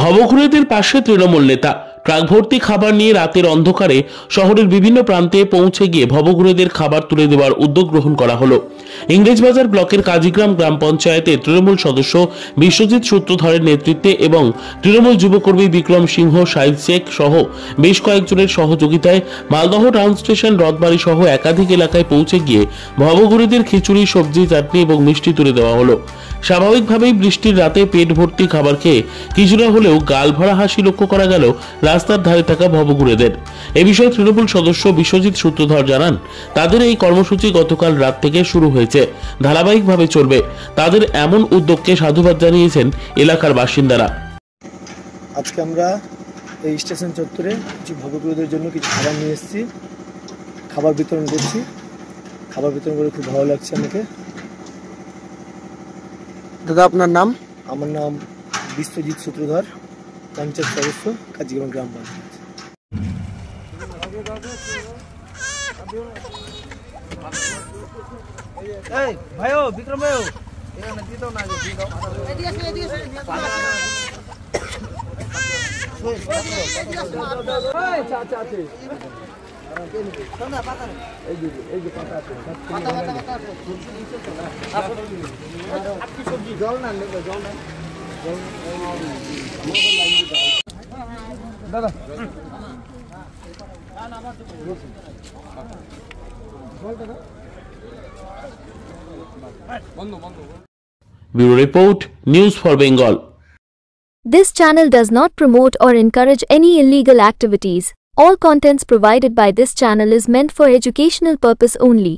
ভবঘুরেদের পাশে তৃণমূল নেতা ট্রাক ভর্তি খাবার নিয়ে রাতের অন্ধকারে শহরের বিভিন্ন প্রান্তে পৌঁছে গিয়ে ভবঘুরেদের খাবার তুলে দেওয়ার উদ্যোগ গ্রহণ করা হলো। ইংরেজবাজার ব্লকের কাজীগ্রাম গ্রাম পঞ্চায়েতের তৃণমূল সদস্য বিশ্বজিৎ সূত্রধরের নেতৃত্বে এবং তৃণমূল যুবকর্মী বিক্রম সিংহ, শাহিদ শেখ সহ বেশ কয়েকজনের সহযোগিতায় মালদহ টাউন স্টেশন, রথবাড়ি সহ একাধিক এলাকায় পৌঁছে গিয়ে ভবঘুরেদের খিচুড়ি, সবজি, চাটনি এবং মিষ্টি তুলে দেওয়া হলো। স্বাভাবিকভাবেই বৃষ্টির রাতে পেট ভর্তি খাবার খেয়ে কিছুটা হলেও গাল ভরা হাসি লক্ষ্য করা গেল রাস্তার ধারে থাকা ভবঘুরেদের। এ বিষয়ে তৃণমূল সদস্য বিশ্বজিৎ সূত্রধর জানান, তাদের এই কর্মসূচি গতকাল রাত থেকে শুরু হয়েছে, ধারাবাহিকভাবে চলবে। তাদের এমন উদ্যোগকে সাধুবাদ জানিয়েছেন এলাকার বাসিন্দারা। আজকে আমরা এই স্টেশন চত্বরে কিছু ভবঘুরেদের জন্য কিছু খাবার নিয়ে এসেছি, খাবার বিতরণ করছি। খাবার বিতরণ করে খুব ভালো লাগছে আমাকে। দাদা, আপনার নাম? আমার নাম বিশ্বজিৎ সূত্রধর, পঞ্চায়েত সদস্য, কাজীগ্রাম গ্রাম পঞ্চায়েত। ভাইও বিক্রম ভাইও জল না জল না দাদা Bureau Report, News for Bengal. This channel does not promote or encourage any illegal activities. All contents provided by this channel is meant for educational purpose only.